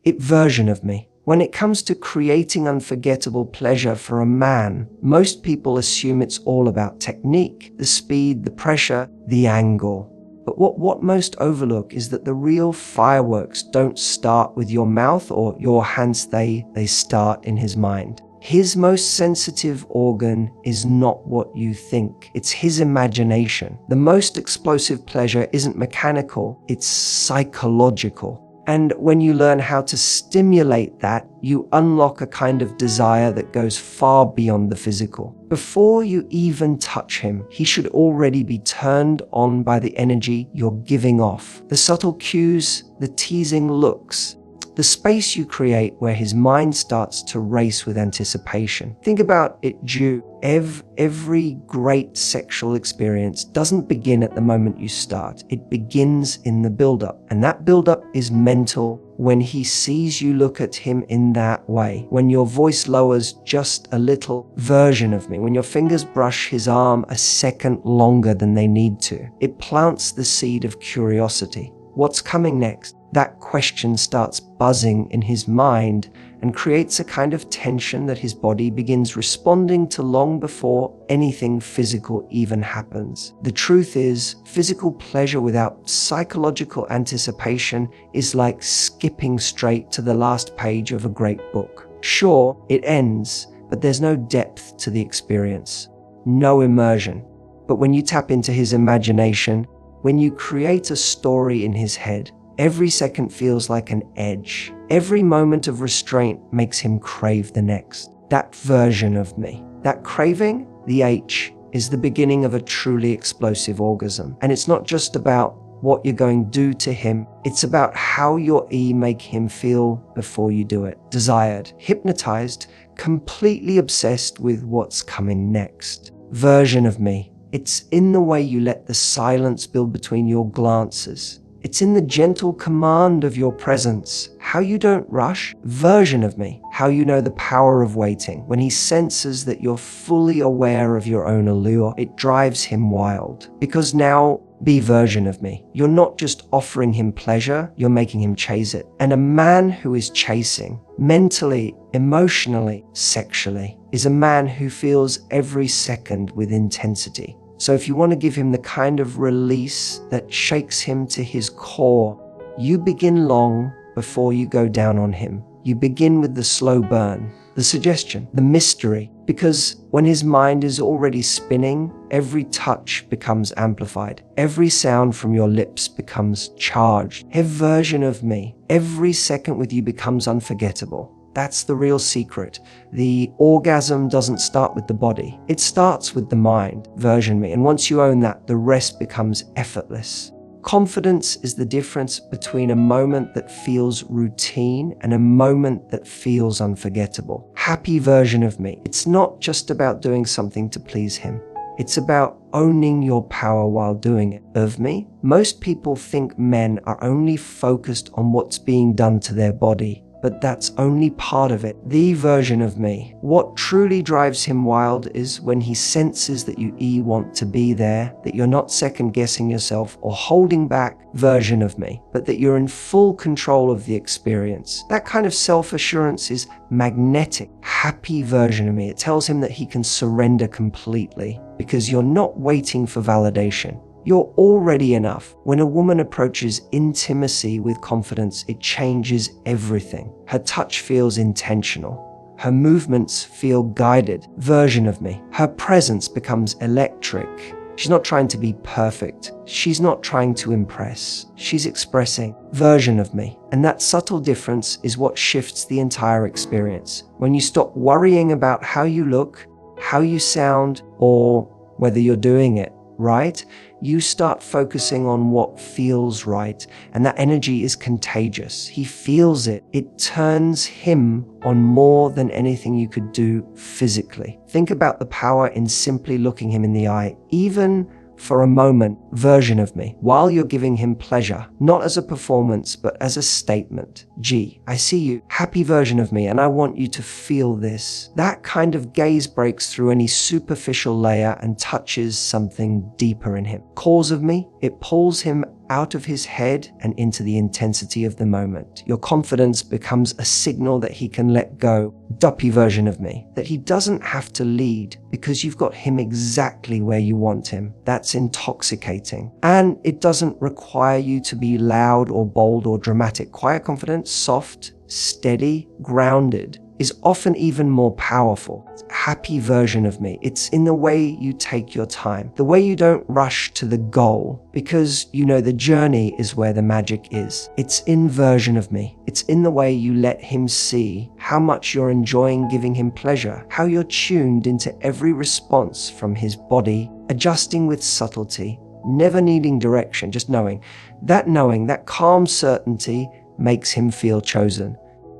It version of me. When it comes to creating unforgettable pleasure for a man, most people assume it's all about technique, the speed, the pressure, the angle. But what most overlook is that the real fireworks don't start with your mouth or your hands, they start in his mind. His most sensitive organ is not what you think. It's his imagination. The most explosive pleasure isn't mechanical, it's psychological. And when you learn how to stimulate that, you unlock a kind of desire that goes far beyond the physical. Before you even touch him, he should already be turned on by the energy you're giving off. The subtle cues, the teasing looks, the space you create where his mind starts to race with anticipation. Think about it, Jew. Every great sexual experience doesn't begin at the moment you start. It begins in the build-up. And that build-up is mental. When he sees you look at him in that way, when your voice lowers just a little, version of me, when your fingers brush his arm a second longer than they need to, it plants the seed of curiosity. What's coming next? That question starts buzzing in his mind and creates a kind of tension that his body begins responding to long before anything physical even happens. The truth is, physical pleasure without psychological anticipation is like skipping straight to the last page of a great book. Sure, it ends, but there's no depth to the experience, no immersion. But when you tap into his imagination, when you create a story in his head, every second feels like an edge. Every moment of restraint makes him crave the next. That version of me. That craving, the H, is the beginning of a truly explosive orgasm. And it's not just about what you're going to do to him. It's about how your E make him feel before you do it. Desired, hypnotized, completely obsessed with what's coming next. Version of me. It's in the way you let the silence build between your glances. It's in the gentle command of your presence, how you don't rush. Version of me, how you know the power of waiting. When he senses that you're fully aware of your own allure, it drives him wild. Because now, be version of me. You're not just offering him pleasure, you're making him chase it. And a man who is chasing, mentally, emotionally, sexually, is a man who feels every second with intensity. So if you want to give him the kind of release that shakes him to his core, you begin long before you go down on him. You begin with the slow burn, the suggestion, the mystery, because when his mind is already spinning, every touch becomes amplified. Every sound from your lips becomes charged. Every version of me, every second with you becomes unforgettable. That's the real secret. The orgasm doesn't start with the body. It starts with the mind, version me. And once you own that, the rest becomes effortless. Confidence is the difference between a moment that feels routine and a moment that feels unforgettable. Happy version of me. It's not just about doing something to please him. It's about owning your power while doing it. Of me, most people think men are only focused on what's being done to their body. But that's only part of it. The version of me. What truly drives him wild is when he senses that you want to be there, that you're not second guessing yourself or holding back, version of me, but that you're in full control of the experience. That kind of self-assurance is magnetic. Happy version of me. It tells him that he can surrender completely because you're not waiting for validation. You're already enough. When a woman approaches intimacy with confidence, it changes everything. Her touch feels intentional. Her movements feel guided. Version of me. Her presence becomes electric. She's not trying to be perfect. She's not trying to impress. She's expressing. Version of me. And that subtle difference is what shifts the entire experience. When you stop worrying about how you look, how you sound, or whether you're doing it right, you start focusing on what feels right, and that energy is contagious. He feels it. It turns him on more than anything you could do physically. Think about the power in simply looking him in the eye, even for a moment, version of me, while you're giving him pleasure, not as a performance, but as a statement. G, I see you, happy version of me, and I want you to feel this. That kind of gaze breaks through any superficial layer and touches something deeper in him. Cause of me, it pulls him out of his head and into the intensity of the moment. Your confidence becomes a signal that he can let go, duppy version of me, that he doesn't have to lead because you've got him exactly where you want him. That's intoxicating. And it doesn't require you to be loud or bold or dramatic. Quiet confidence, soft, steady, grounded, is often even more powerful. Happy version of me. It's in the way you take your time, the way you don't rush to the goal, because you know the journey is where the magic is. It's in version of me. It's in the way you let him see how much you're enjoying giving him pleasure, how you're tuned into every response from his body, adjusting with subtlety, never needing direction, just knowing, that calm certainty makes him feel chosen,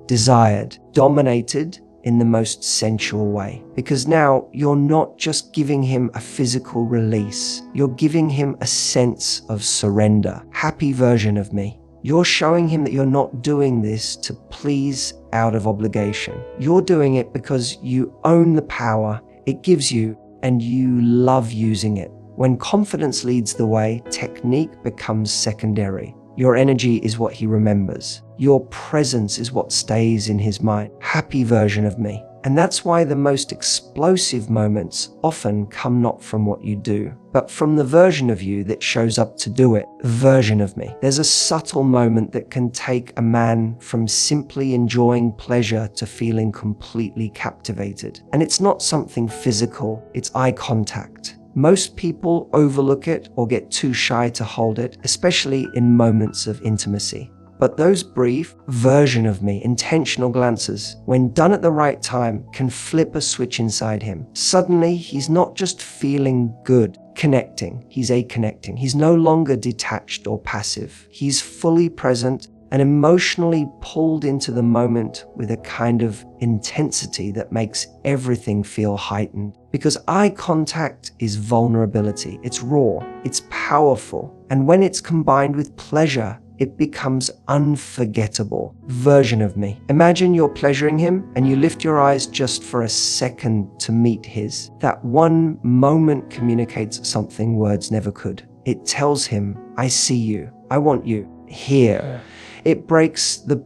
desired, dominated in the most sensual way. Because now you're not just giving him a physical release, you're giving him a sense of surrender. Happy version of me. You're showing him that you're not doing this to please out of obligation. You're doing it because you own the power it gives you and you love using it. When confidence leads the way, technique becomes secondary. Your energy is what he remembers. Your presence is what stays in his mind. Happy version of me. And that's why the most explosive moments often come not from what you do, but from the version of you that shows up to do it. Version of me. There's a subtle moment that can take a man from simply enjoying pleasure to feeling completely captivated. And it's not something physical, it's eye contact. Most people overlook it or get too shy to hold it, especially in moments of intimacy. But those brief version of me, intentional glances, when done at the right time, can flip a switch inside him. Suddenly, he's not just feeling good, connecting, he's connecting. He's no longer detached or passive. He's fully present and emotionally pulled into the moment with a kind of intensity that makes everything feel heightened. Because eye contact is vulnerability. It's raw, it's powerful, and when it's combined with pleasure, it becomes unforgettable. Version of me. Imagine you're pleasuring him and you lift your eyes just for a second to meet his. That one moment communicates something words never could. It tells him, I see you, I want you, here. It breaks the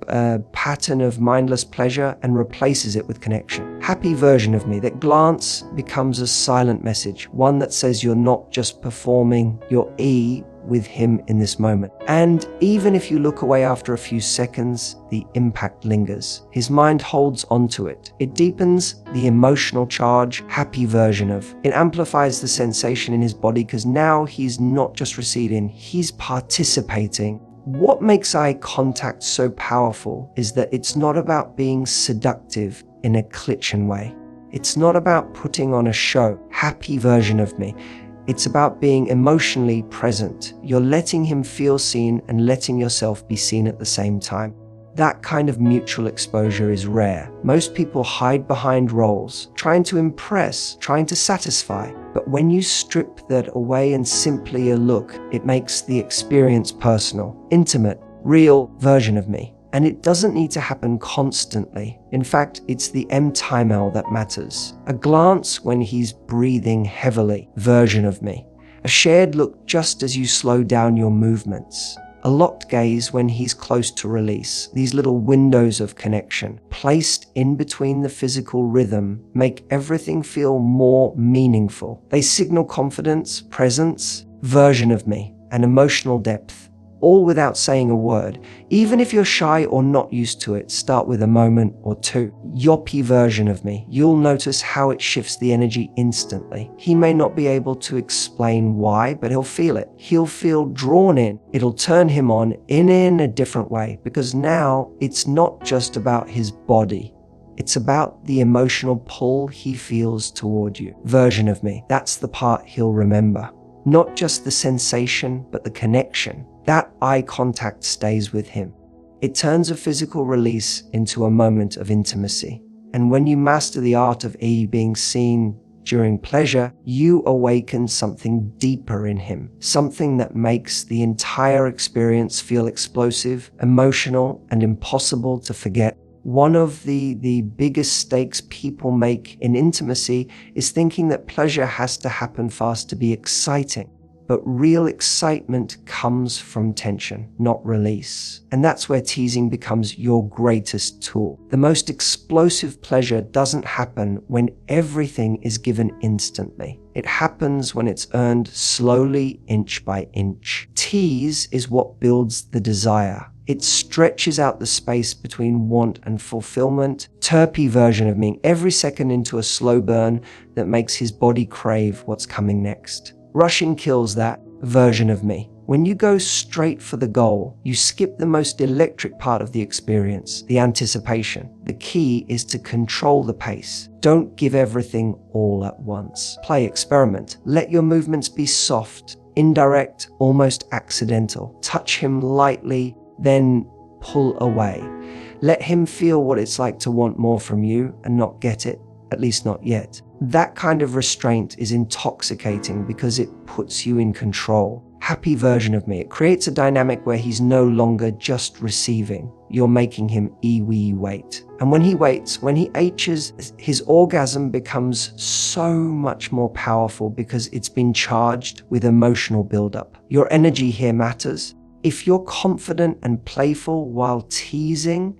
pattern of mindless pleasure and replaces it with connection. Happy version of me. That glance becomes a silent message, one that says you're not just performing, you're with him in this moment. And even if you look away after a few seconds, the impact lingers. His mind holds onto it. It deepens the emotional charge. Happy version of. It amplifies the sensation in his body because now he's not just receiving, he's participating. What makes eye contact so powerful is that it's not about being seductive in a Klitschen way. It's not about putting on a show. Happy version of me. It's about being emotionally present. You're letting him feel seen and letting yourself be seen at the same time. That kind of mutual exposure is rare. Most people hide behind roles, trying to impress, trying to satisfy. But when you strip that away and simply a look, it makes the experience personal, intimate, real version of me. And it doesn't need to happen constantly. In fact, it's the M-time-L that matters. A glance when he's breathing heavily, version of me. A shared look just as you slow down your movements. A locked gaze when he's close to release. These little windows of connection, placed in between the physical rhythm, make everything feel more meaningful. They signal confidence, presence, version of me, and emotional depth. All without saying a word. Even if you're shy or not used to it, start with a moment or two. Yoppy version of me. You'll notice how it shifts the energy instantly. He may not be able to explain why, but he'll feel it. He'll feel drawn in. It'll turn him on in a different way, because now it's not just about his body. It's about the emotional pull he feels toward you. Version of me. That's the part he'll remember. Not just the sensation, but the connection. That eye contact stays with him. It turns a physical release into a moment of intimacy. And when you master the art of being seen during pleasure, you awaken something deeper in him, something that makes the entire experience feel explosive, emotional, and impossible to forget. One of the biggest mistakes people make in intimacy is thinking that pleasure has to happen fast to be exciting. But real excitement comes from tension, not release. And that's where teasing becomes your greatest tool. The most explosive pleasure doesn't happen when everything is given instantly. It happens when it's earned slowly, inch by inch. Tease is what builds the desire. It stretches out the space between want and fulfillment. Terpy version of me, every second into a slow burn that makes his body crave what's coming next. Rushing kills that version of me. When you go straight for the goal, you skip the most electric part of the experience, the anticipation. The key is to control the pace. Don't give everything all at once. Play, experiment. Let your movements be soft, indirect, almost accidental. Touch him lightly, then pull away. Let him feel what it's like to want more from you and not get it, at least not yet. That kind of restraint is intoxicating because it puts you in control. Happy version of me. It creates a dynamic where he's no longer just receiving. You're making him wait. And when he waits, when he H's, his orgasm becomes so much more powerful because it's been charged with emotional buildup. Your energy here matters. If you're confident and playful while teasing,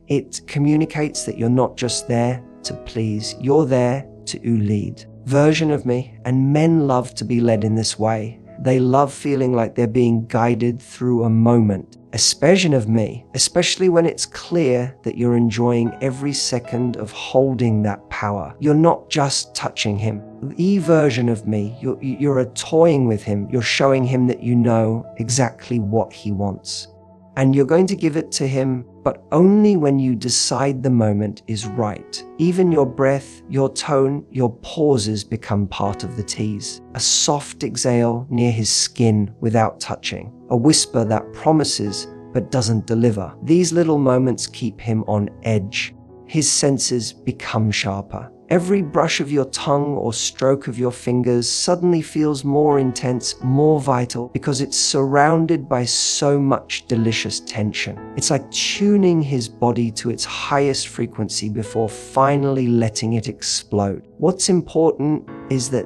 it communicates that you're not just there to please, you're there to lead. Version of me, and men love to be led in this way. They love feeling like they're being guided through a moment. Especially of me, especially when it's clear that you're enjoying every second of holding that power. You're not just touching him. The version of me, you're toying with him. You're showing him that you know exactly what he wants. And you're going to give it to him, but only when you decide the moment is right. Even your breath, your tone, your pauses become part of the tease. A soft exhale near his skin without touching. A whisper that promises but doesn't deliver. These little moments keep him on edge. His senses become sharper. Every brush of your tongue or stroke of your fingers suddenly feels more intense, more vital, because it's surrounded by so much delicious tension. It's like tuning his body to its highest frequency before finally letting it explode. What's important is that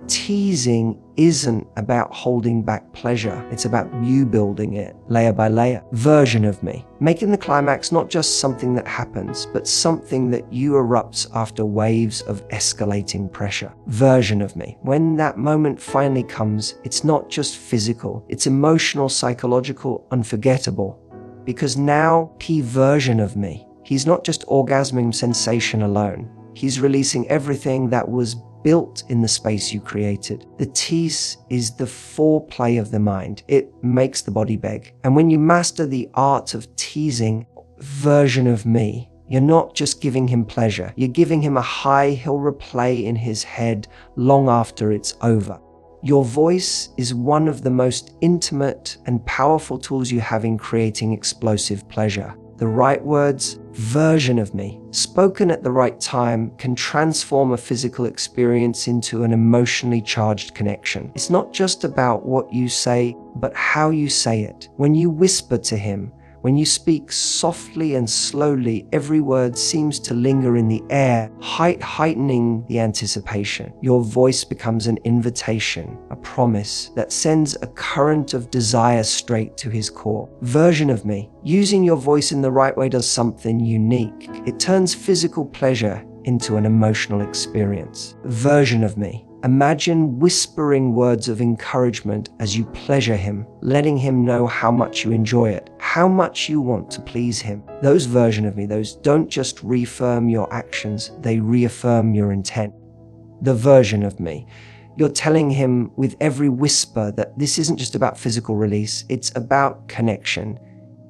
teasing isn't about holding back pleasure. It's about you building it layer by layer. Version of me. Making the climax not just something that happens, but something that you erupts after waves of escalating pressure. Version of me. When that moment finally comes, it's not just physical. It's emotional, psychological, unforgettable. Because now, version of me. He's not just orgasming sensation alone. He's releasing everything that was built in the space you created. The tease is the foreplay of the mind. It makes the body beg. And when you master the art of teasing, version of me, you're not just giving him pleasure. You're giving him a high he'll replay in his head long after it's over. Your voice is one of the most intimate and powerful tools you have in creating explosive pleasure. The right words, version of me, spoken at the right time, can transform a physical experience into an emotionally charged connection. It's not just about what you say, but how you say it. When you whisper to him, when you speak softly and slowly, every word seems to linger in the air, heightening the anticipation. Your voice becomes an invitation, a promise that sends a current of desire straight to his core. Version of me. Using your voice in the right way does something unique. It turns physical pleasure into an emotional experience. Version of me. Imagine whispering words of encouragement as you pleasure him, letting him know how much you enjoy it, how much you want to please him. Those version of me, those don't just reaffirm your actions, they reaffirm your intent. The version of me. You're telling him with every whisper that this isn't just about physical release, it's about connection.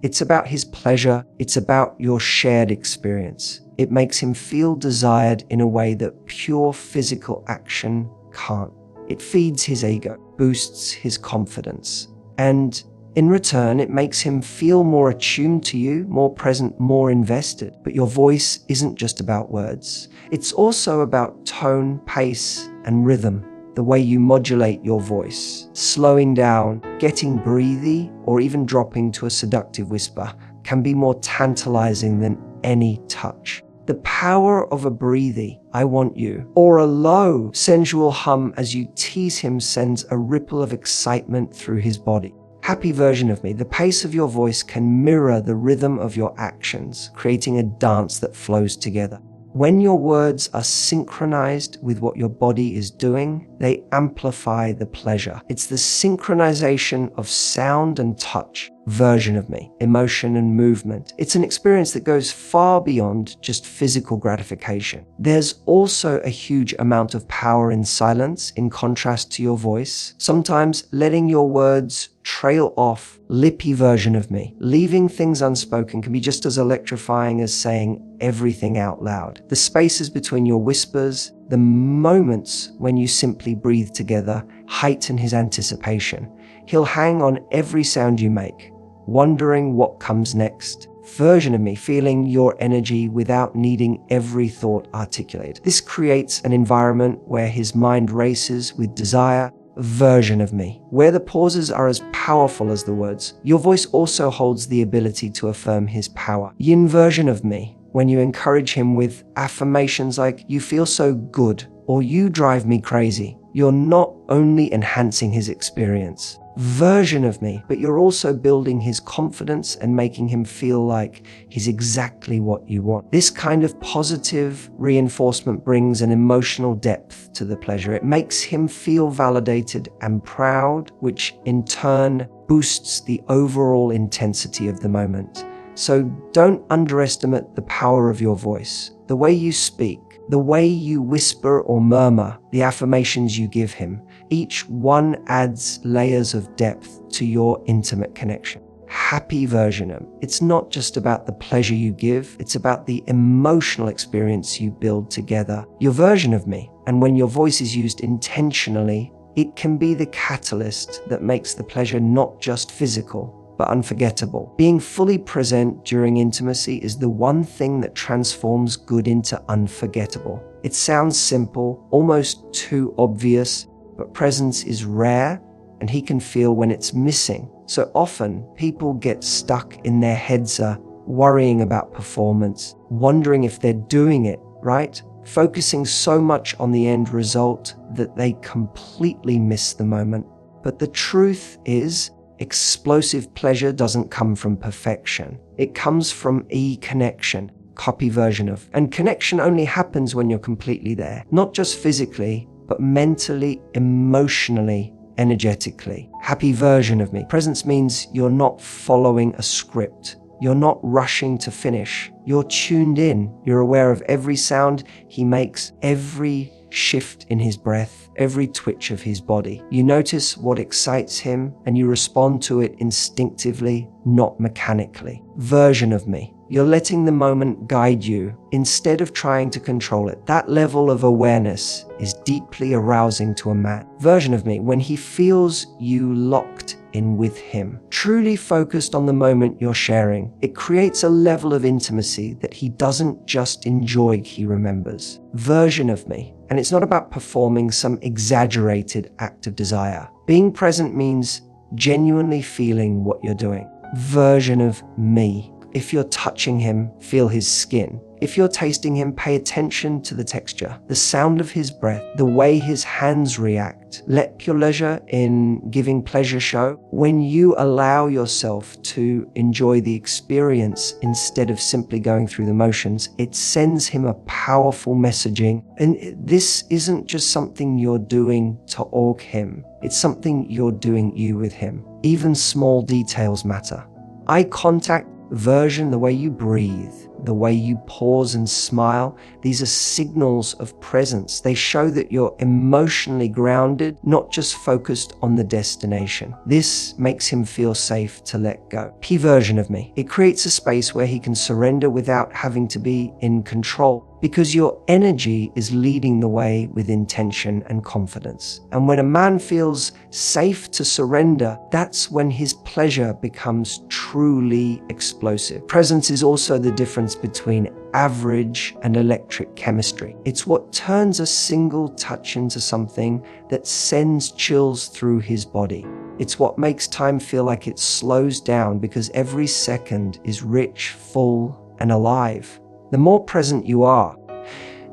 It's about his pleasure, it's about your shared experience. It makes him feel desired in a way that pure physical action can't. It feeds his ego, boosts his confidence, and in return, it makes him feel more attuned to you, more present, more invested. But your voice isn't just about words. It's also about tone, pace, and rhythm. The way you modulate your voice, slowing down, getting breathy, or even dropping to a seductive whisper can be more tantalizing than any touch. The power of a breathy, I want you, or a low, sensual hum as you tease him sends a ripple of excitement through his body. Happy version of me, the pace of your voice can mirror the rhythm of your actions, creating a dance that flows together. When your words are synchronized with what your body is doing, they amplify the pleasure. It's the synchronization of sound and touch, version of me, emotion and movement. It's an experience that goes far beyond just physical gratification. There's also a huge amount of power in silence, in contrast to your voice. Sometimes letting your words trail off, lippy version of me, leaving things unspoken can be just as electrifying as saying everything out loud. The spaces between your whispers, the moments when you simply breathe together, heighten his anticipation. He'll hang on every sound you make, wondering what comes next. Version of me, feeling your energy without needing every thought articulated. This creates an environment where his mind races with desire. Version of me, where the pauses are as powerful as the words. Your voice also holds the ability to affirm his power. Yin version of me, when you encourage him with affirmations like, you feel so good, or you drive me crazy. You're not only enhancing his experience, version of me, but you're also building his confidence and making him feel like he's exactly what you want. This kind of positive reinforcement brings an emotional depth to the pleasure. It makes him feel validated and proud, which in turn boosts the overall intensity of the moment. So don't underestimate the power of your voice, the way you speak, the way you whisper or murmur, the affirmations you give him. Each one adds layers of depth to your intimate connection. Happy version of him. It's not just about the pleasure you give, it's about the emotional experience you build together. Your version of me. And when your voice is used intentionally, it can be the catalyst that makes the pleasure not just physical, but unforgettable. Being fully present during intimacy is the one thing that transforms good into unforgettable. It sounds simple, almost too obvious, but presence is rare and he can feel when it's missing. So often, people get stuck in their heads worrying about performance, wondering if they're doing it right, focusing so much on the end result that they completely miss the moment. But the truth is, explosive pleasure doesn't come from perfection. It comes from connection, copy version of. And connection only happens when you're completely there, not just physically, but mentally, emotionally, energetically. Happy version of me. Presence means you're not following a script. You're not rushing to finish. You're tuned in. You're aware of every sound he makes, every shift in his breath, every twitch of his body. You notice what excites him and you respond to it instinctively, not mechanically. Version of me. You're letting the moment guide you instead of trying to control it. That level of awareness is deeply arousing to a man. Version of me, when he feels you locked in with him, truly focused on the moment you're sharing, it creates a level of intimacy that he doesn't just enjoy, he remembers. Version of me. And it's not about performing some exaggerated act of desire. Being present means genuinely feeling what you're doing. Version of me. If you're touching him, feel his skin. If you're tasting him, pay attention to the texture, the sound of his breath, the way his hands react. Let pure leisure in giving pleasure show. When you allow yourself to enjoy the experience instead of simply going through the motions, it sends him a powerful messaging. And this isn't just something you're doing to org him. It's something you're doing you with him. Even small details matter. Eye contact, version, the way you breathe, the way you pause and smile, these are signals of presence. They show that you're emotionally grounded, not just focused on the destination. This makes him feel safe to let go. P version of me. It creates a space where he can surrender without having to be in control, because your energy is leading the way with intention and confidence. And when a man feels safe to surrender, that's when his pleasure becomes truly explosive. Presence is also the difference between average and electric chemistry. It's what turns a single touch into something that sends chills through his body. It's what makes time feel like it slows down because every second is rich, full, and alive. the more present you are,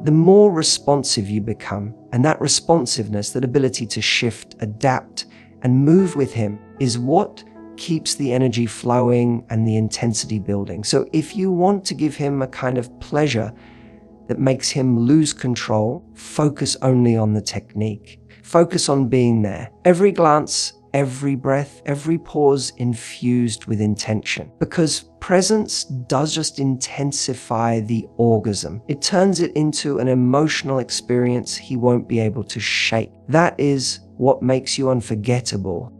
the more responsive you become. And that responsiveness, that ability to shift, adapt, and move with him is what keeps the energy flowing and the intensity building. So if you want to give him a kind of pleasure that makes him lose control, focus only on the technique. Focus on being there. Every glance, every breath, every pause infused with intention. Because presence does just intensify the orgasm. It turns it into an emotional experience he won't be able to shake. That is what makes you unforgettable.